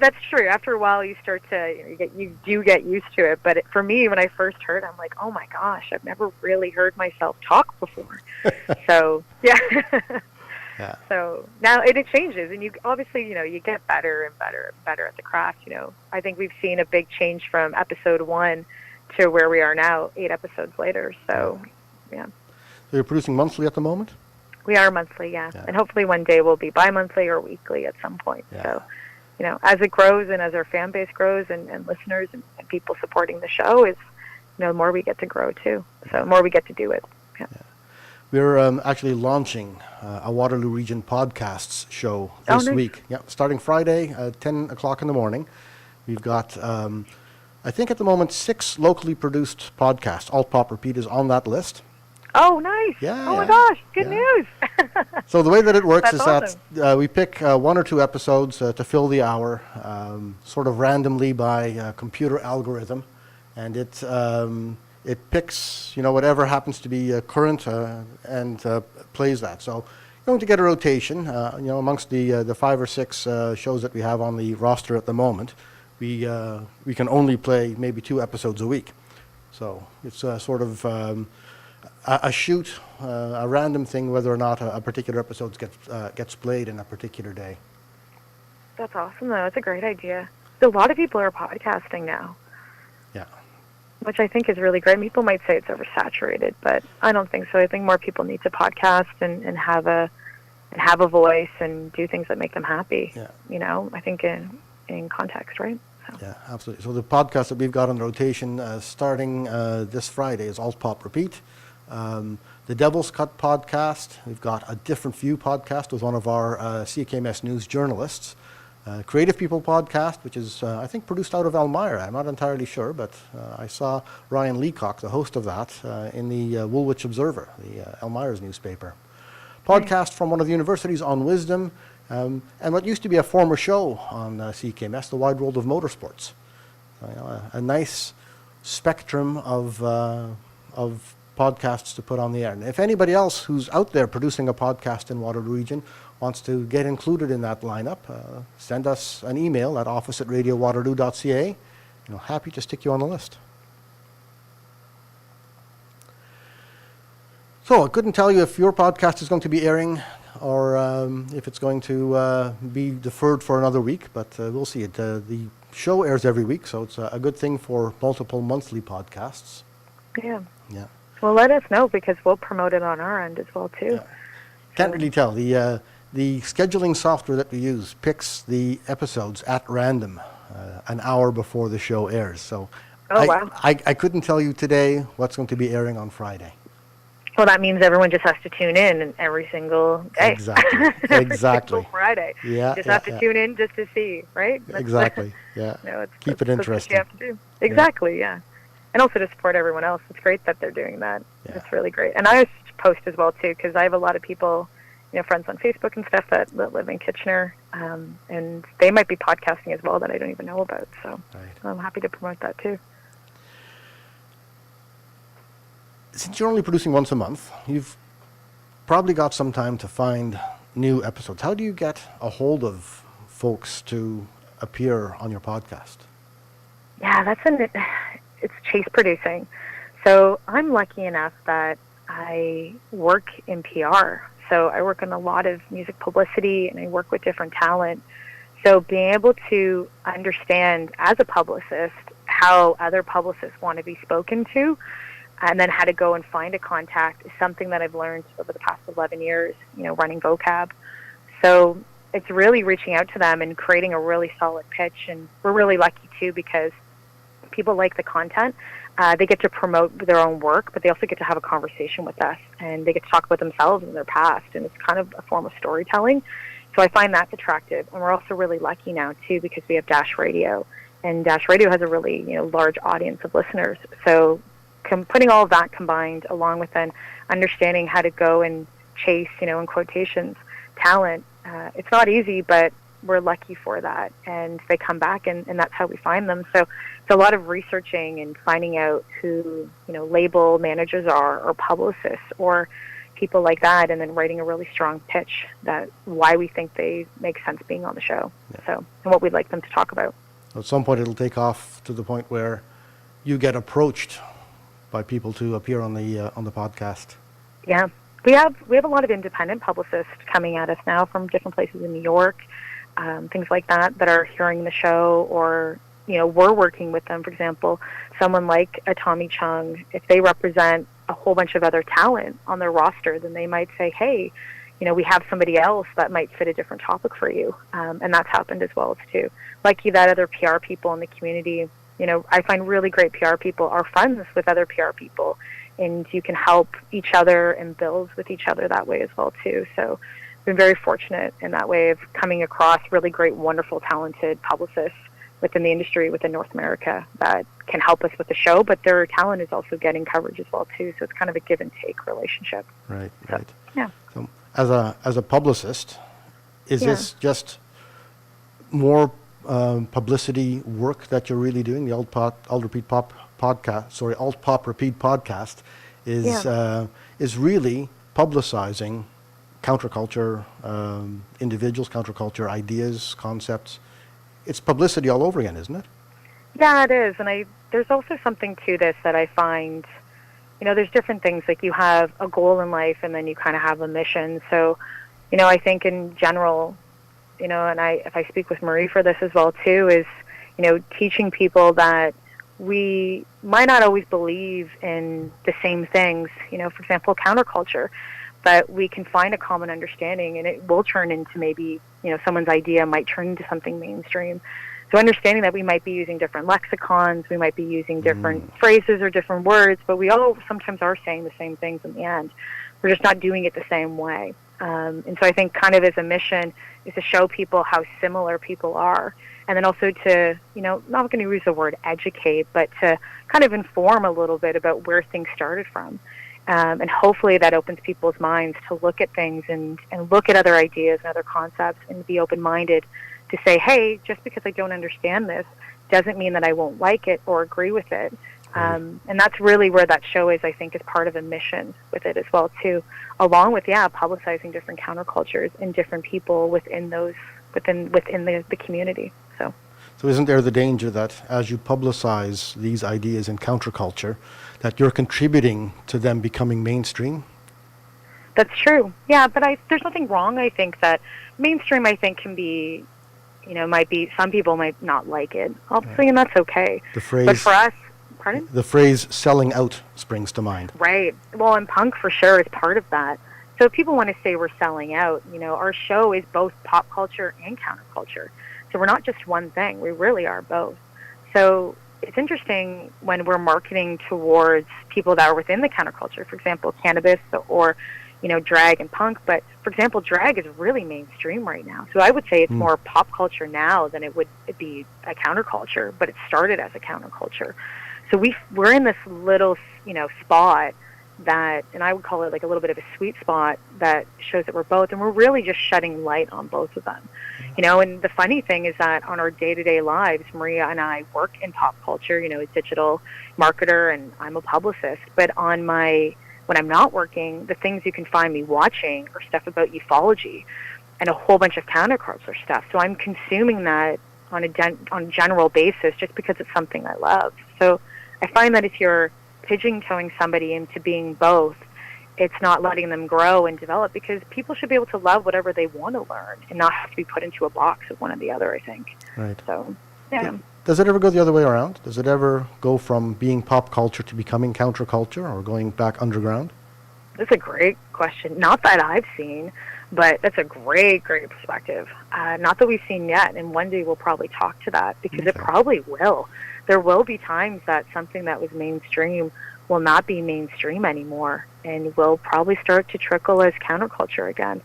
Speaker 4: that's true. After a while, you start to, you do get used to it. But for me, when I first heard, I'm like, oh my gosh, I've never really heard myself talk before. So yeah. So now it changes, and you obviously, you know, you get better and better and better at the craft. You know, I think we've seen a big change from episode 1 to where we are now, 8 episodes later. So yeah.
Speaker 2: So you're producing monthly at the moment?
Speaker 4: We are monthly, yeah. And hopefully one day we'll be bi-monthly or weekly at some point. Yeah. So, you know, as it grows and as our fan base grows and listeners and people supporting the show, is, you know, the more we get to grow too. So the more we get to do it. Yeah.
Speaker 2: We're actually launching a Waterloo Region podcasts show this
Speaker 4: nice.
Speaker 2: week. Yeah, starting Friday at 10 o'clock in the morning. We've got, I think at the moment, 6 locally produced podcasts. Alt.Pop.Repeat is on that list.
Speaker 4: Oh, nice.
Speaker 2: Yeah,
Speaker 4: Oh, my
Speaker 2: yeah,
Speaker 4: gosh. Good
Speaker 2: yeah.
Speaker 4: news.
Speaker 2: So the way that it works
Speaker 4: That's
Speaker 2: is
Speaker 4: awesome.
Speaker 2: that we pick 1 or 2 episodes to fill the hour, sort of randomly by computer algorithm, and it picks whatever happens to be current and plays that. So you're going to get a rotation. Amongst the 5 or 6 shows that we have on the roster at the moment, we can only play maybe 2 episodes a week. So it's sort of a shoot, a random thing, whether or not a particular episode gets played in a particular day.
Speaker 4: That's awesome, though. That's a great idea. A lot of people are podcasting now,
Speaker 2: Yeah.
Speaker 4: which I think is really great. People might say it's oversaturated, but I don't think so. I think more people need to podcast and have a voice and do things that make them happy.
Speaker 2: Yeah.
Speaker 4: I think in context, right? So.
Speaker 2: Yeah, absolutely. So the podcast that we've got on rotation starting this Friday is Alt.Pop.Repeat. The Devil's Cut podcast. We've got a Different View podcast with one of our CKMS news journalists. Creative People podcast, which is, I think, produced out of Elmira. I'm not entirely sure, but I saw Ryan Leacock, the host of that, in the Woolwich Observer, the Elmira's newspaper. Podcast from one of the universities on wisdom, and what used to be a former show on CKMS, The Wide World of Motorsports. A nice spectrum of podcasts to put on the air. And if anybody else who's out there producing a podcast in Waterloo Region wants to get included in that lineup, send us an email at office@radiowaterloo.ca. Happy to stick you on the list. So I couldn't tell you if your podcast is going to be airing or if it's going to be deferred for another week, but we'll see. The show airs every week, so it's a good thing for multiple monthly podcasts.
Speaker 4: Yeah.
Speaker 2: Yeah.
Speaker 4: Well, let us know because we'll promote it on our end as well, too.
Speaker 2: Yeah. Can't really tell. The scheduling software that we use picks the episodes at random an hour before the show airs. So
Speaker 4: wow.
Speaker 2: I couldn't tell you today what's going to be airing on Friday.
Speaker 4: Well, that means everyone just has to tune in every single day.
Speaker 2: Exactly.
Speaker 4: Every
Speaker 2: Exactly.
Speaker 4: single Friday.
Speaker 2: Yeah.
Speaker 4: Just have to tune in just to see, right?
Speaker 2: Exactly. Yeah. Keep it
Speaker 4: that's
Speaker 2: interesting.
Speaker 4: what you have to do. Exactly, yeah. And also to support everyone else. It's great that they're doing that.
Speaker 2: Yeah.
Speaker 4: It's really great. And I post as well, too, because I have a lot of people, friends on Facebook and stuff that live in Kitchener, and they might be podcasting as well that I don't even know about. So I'm happy to promote that, too.
Speaker 2: Since you're only producing once a month, you've probably got some time to find new episodes. How do you get a hold of folks to appear on your podcast?
Speaker 4: Yeah, it's chase producing. So I'm lucky enough that I work in PR. So I work on a lot of music publicity and I work with different talent. So being able to understand as a publicist how other publicists want to be spoken to and then how to go and find a contact is something that I've learned over the past 11 years, running vocab. So it's really reaching out to them and creating a really solid pitch. And we're really lucky, too, because people like the content. They get to promote their own work, but they also get to have a conversation with us. And they get to talk about themselves and their past. And it's kind of a form of storytelling. So I find that's attractive. And we're also really lucky now, too, because we have Dash Radio. And Dash Radio has a really large audience of listeners. So putting all of that combined, along with then understanding how to go and chase, in quotations, talent, it's not easy, but we're lucky for that. And they come back, and that's how we find them. So it's a lot of researching and finding out who, label managers are or publicists or people like that, and then writing a really strong pitch that why we think they make sense being on the show. Yeah. So, and what we'd like them to talk about.
Speaker 2: At some point, it'll take off to the point where you get approached by people to appear on the podcast.
Speaker 4: Yeah, we have a lot of independent publicists coming at us now from different places in New York, things like that are hearing the show, or we're working with them. For example, someone like a Tommy Chung, if they represent a whole bunch of other talent on their roster, then they might say, hey, we have somebody else that might fit a different topic for you, and that's happened as well too. Like that other PR people in the community. I find really great PR people are friends with other PR people, and you can help each other and build with each other that way as well too. So I've been very fortunate in that way of coming across really great, wonderful, talented publicists within the industry within North America that can help us with the show, but their talent is also getting coverage as well too. So it's kind of a give and take relationship.
Speaker 2: Right,
Speaker 4: So,
Speaker 2: right.
Speaker 4: yeah.
Speaker 2: So as a publicist, is
Speaker 4: Yeah.
Speaker 2: this just more publicity work that you're really doing? The Alt.Repeat Alt.Pop.Repeat podcast is really publicizing counterculture individuals, counterculture ideas, concepts. It's publicity all over again, isn't it?
Speaker 4: Yeah, it is. And there's also something to this that I find, there's different things. Like you have a goal in life and then you kind of have a mission. So, I think in general, and if I speak with Marie for this as well too, is, teaching people that we might not always believe in the same things, for example, counterculture, but we can find a common understanding and it will turn into maybe, someone's idea might turn into something mainstream. So understanding that we might be using different lexicons, we might be using different phrases or different words, but we all sometimes are saying the same things in the end. We're just not doing it the same way. And so I think kind of as a mission is to show people how similar people are. And then also to, not going to use the word educate, but to kind of inform a little bit about where things started from. And hopefully that opens people's minds to look at things and look at other ideas and other concepts and be open-minded to say, hey, just because I don't understand this doesn't mean that I won't like it or agree with it. And that's really where that show is, I think, is part of a mission with it as well, too, along with, publicizing different countercultures and different people within the community. So
Speaker 2: isn't there the danger that as you publicize these ideas in counterculture, that you're contributing to them becoming mainstream?
Speaker 4: That's true. Yeah, but there's nothing wrong. I think that mainstream, I think, can be, might be, some people might not like it, obviously, and that's okay. But for us, pardon?
Speaker 2: The phrase selling out springs to mind.
Speaker 4: Right. Well, and punk for sure is part of that. So if people want to say we're selling out, our show is both pop culture and counterculture. So we're not just one thing. We really are both. So it's interesting when we're marketing towards people that are within the counterculture, for example, cannabis or, drag and punk. But, for example, drag is really mainstream right now. So I would say it's more pop culture now than it would be a counterculture, but it started as a counterculture. So we're in this little, spot that, and I would call it like a little bit of a sweet spot that shows that we're both, and we're really just shedding light on both of them. And the funny thing is that on our day-to-day lives, Maria and I work in pop culture, a digital marketer, and I'm a publicist. But when I'm not working, the things you can find me watching are stuff about ufology and a whole bunch of counterculture stuff. So I'm consuming that on a general basis just because it's something I love. So I find that if you're pigeon-toeing somebody into being both, it's not letting them grow and develop, because people should be able to love whatever they want to learn and not have to be put into a box of one or the other, I think.
Speaker 2: Right.
Speaker 4: So, yeah.
Speaker 2: Does it ever go the other way around? Does it ever go from being pop culture to becoming counterculture or going back underground?
Speaker 4: That's a great question. Not that I've seen, but that's a great, great perspective. Not that we've seen yet, and one day we'll probably talk to that, because it probably will. There will be times that something that was mainstream will not be mainstream anymore and will probably start to trickle as counterculture again.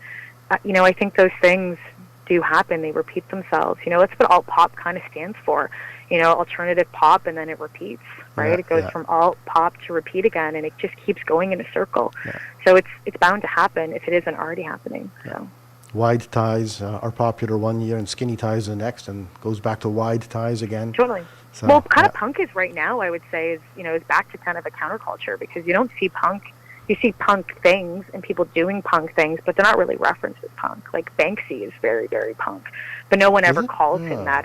Speaker 4: I think those things do happen. They repeat themselves. That's what alt-pop kind of stands for. Alternative pop, and then it repeats, right?
Speaker 2: Yeah,
Speaker 4: it goes from alt-pop to repeat again, and it just keeps going in a circle. Yeah. So it's bound to happen if it isn't already happening. Yeah. So.
Speaker 2: Wide ties are popular one year and skinny ties the next, and goes back to wide ties again.
Speaker 4: Totally. So, well, kind of punk is right now, I would say, is back to kind of a counterculture, because you don't see punk. You see punk things and people doing punk things, but they're not really referenced as punk. Like Banksy is very, very punk, but no one ever calls him that,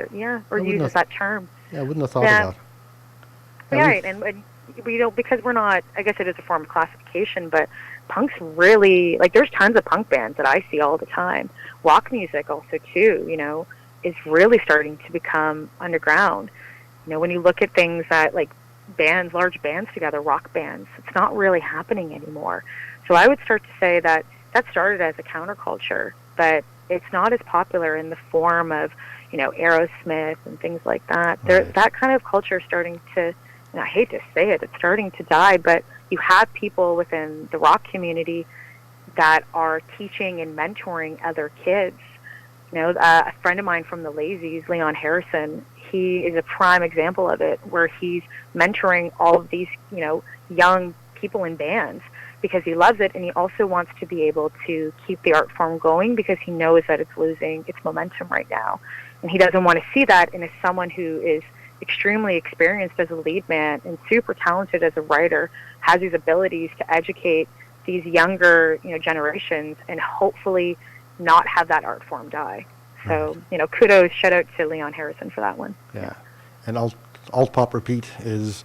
Speaker 4: or uses that term.
Speaker 2: Yeah, I wouldn't have thought of that.
Speaker 4: Yeah, right, and we don't, because we're not. I guess it is a form of classification, but punk's really, like, there's tons of punk bands that I see all the time. Rock music also too, is really starting to become underground. When you look at things that, like, bands, large bands together, rock bands, it's not really happening anymore. So I would start to say that started as a counterculture, but it's not as popular in the form of, Aerosmith and things like that. Right. That kind of culture is starting to, and I hate to say it, it's starting to die, but you have people within the rock community that are teaching and mentoring other kids. You know, a friend of mine from the Lazies, Leon Harrison, he is a prime example of it, where he's mentoring all of these, you know, young people in bands because he loves it, and he also wants to be able to keep the art form going because he knows that it's losing its momentum right now. And he doesn't want to see that, and as someone who is extremely experienced as a lead man and super talented as a writer, has these abilities to educate these younger, you know, generations and hopefully not have that art form die. So, you know, kudos, shout out to Leon Harrison for that one.
Speaker 2: Yeah. And Alt.Pop.Repeat is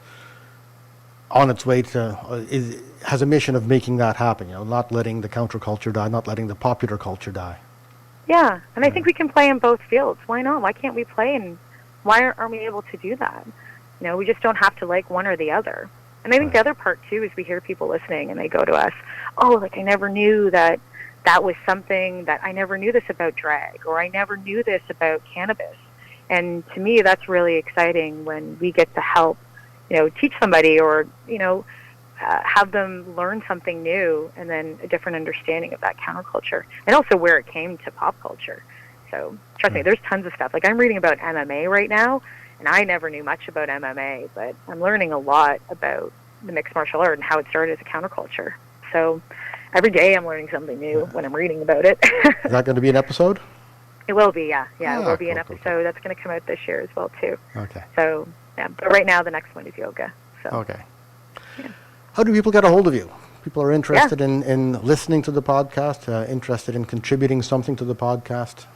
Speaker 2: on its way to, has a mission of making that happen, you know, not letting the counterculture die, not letting the popular culture die.
Speaker 4: Yeah, and I think we can play in both fields. Why not? Why can't we play, and why aren't we able to do that? You know, we just don't have to like one or the other. And I think the other part, too, is we hear people listening, and they go to us, oh, like, I never knew that was something, that I never knew this about drag, or I never knew this about cannabis. And to me, that's really exciting when we get to help, you know, teach somebody or, you know, have them learn something new and then a different understanding of that counterculture and also where it came to pop culture. So trust me, there's tons of stuff. Like, I'm reading about MMA right now, and I never knew much about MMA, but I'm learning a lot about the mixed martial art and how it started as a counterculture. So every day I'm learning something new when I'm reading about it.
Speaker 2: Is that going to be an episode?
Speaker 4: It will be, yeah. Yeah, it will be
Speaker 2: cool,
Speaker 4: an episode that's going to come out this year as well, too.
Speaker 2: Okay.
Speaker 4: So, yeah, but right now the next one is yoga. So.
Speaker 2: Okay.
Speaker 4: Yeah.
Speaker 2: How do people get a hold of you? People are interested in listening to the podcast, interested in contributing something to the podcast.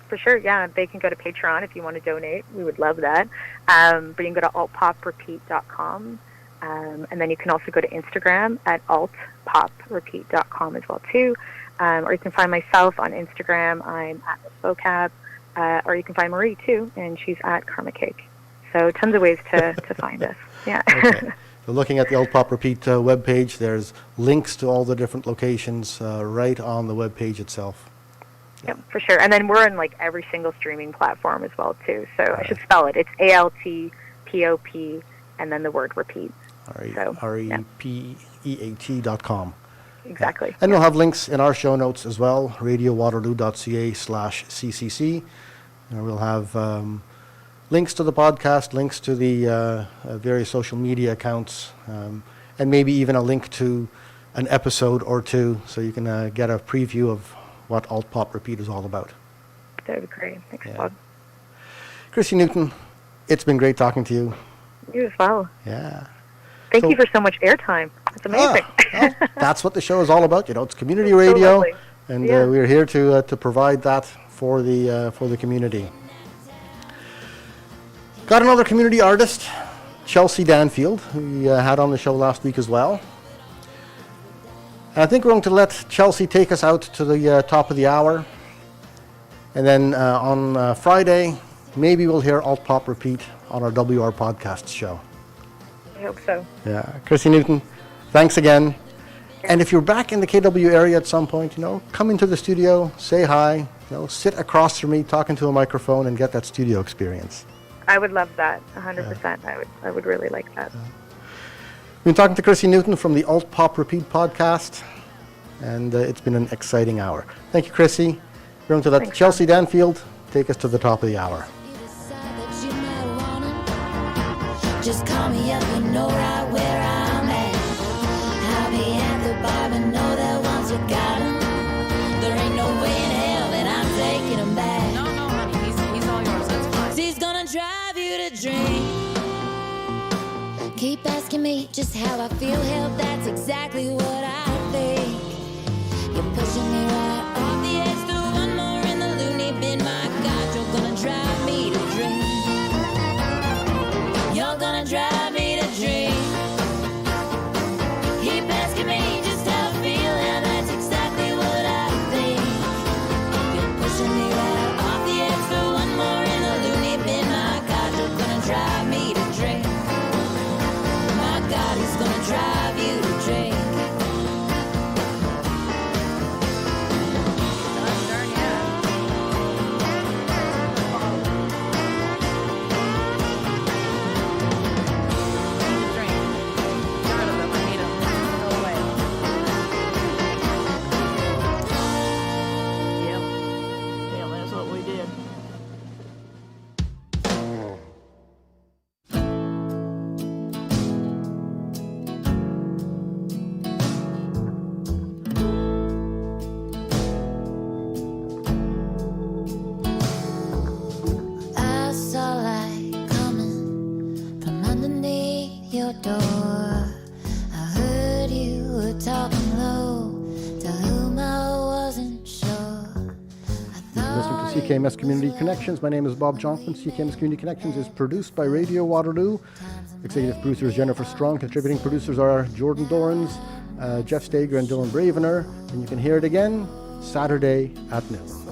Speaker 4: For sure, yeah. They can go to Patreon if you want to donate. We would love that. But you can go to Alt.Pop.Repeat.com. And then you can also go to Instagram at Alt.Pop.Repeat.com as well, too. Or you can find myself on Instagram. I'm at Miss Vocab. Or you can find Marie, too, and she's at Karma Cake. So tons of ways to find us. Yeah.
Speaker 2: Okay. So looking at the Alt.Pop.Repeat webpage, there's links to all the different locations right on the webpage itself.
Speaker 4: Yep, for sure. And then we're in like every single streaming platform as well, too. So I should spell it. It's ALTPOP and then the word repeat.
Speaker 2: REPEAT.com.
Speaker 4: Exactly.
Speaker 2: Yeah. And we'll have links in our show notes as well, radiowaterloo.ca/CCC. And we'll have links to the podcast, links to the various social media accounts, and maybe even a link to an episode or two so you can get a preview of what Alt.Pop.Repeat is all about.
Speaker 4: That would be great. Thanks, Bob.
Speaker 2: Chrissy Newton, it's been great talking to you.
Speaker 4: You as well.
Speaker 2: Yeah.
Speaker 4: Thank you for so much airtime. It's amazing.
Speaker 2: Well, that's what the show is all about. You know, it's community radio, and we're here to provide that for the community. Got another community artist, Chelsea Danfield, who we had on the show last week as well. And I think we're going to let Chelsea take us out to the top of the hour. And then on Friday, maybe we'll hear Alt.Pop.Repeat on our WR podcast show.
Speaker 4: I hope so.
Speaker 2: Yeah. Chrissy Newton, thanks again. And if you're back in the KW area at some point, you know, come into the studio, say hi, you know, sit across from me talking to a microphone and get that studio experience.
Speaker 4: I would love that, 100%. I would really like that.
Speaker 2: We've been talking to Chrissy Newton from the Alt.Pop.Repeat podcast, and it's been an exciting hour. Thank you, Chrissy. We're going to let Chelsea Danfield take us to the top of the hour.
Speaker 10: Just call me up, you know right where I'm at. I'll be at the bar, but know that once you got him, there ain't no way in hell that I'm taking him back.
Speaker 5: No, honey, he's all yours, that's fine.
Speaker 10: He's gonna drive you to drink. Keep asking me just how I feel, hell, that's exactly what I think. You're pushing me right off the edge, through one more in the loony bin. My God, you're gonna drive me to drink. You're gonna drive me to drink. Keep asking me just how I feel, and that's exactly what I think. You're pushing me right off the edge, through one more in the loony bin. My God, you're gonna drive me to drink. My God, he's gonna drive you to drink. door. I heard you were talking low to whom I wasn't sure.
Speaker 2: Listening to CKMS Community Connections. My name is Bob Jonkman. CKMS Community Connections is produced by Radio Waterloo. Executive producer is Jennifer Strong. Contributing producers are Jordan Dorans, Jeff Stager, and Dylan Bravener. And you can hear it again Saturday at noon.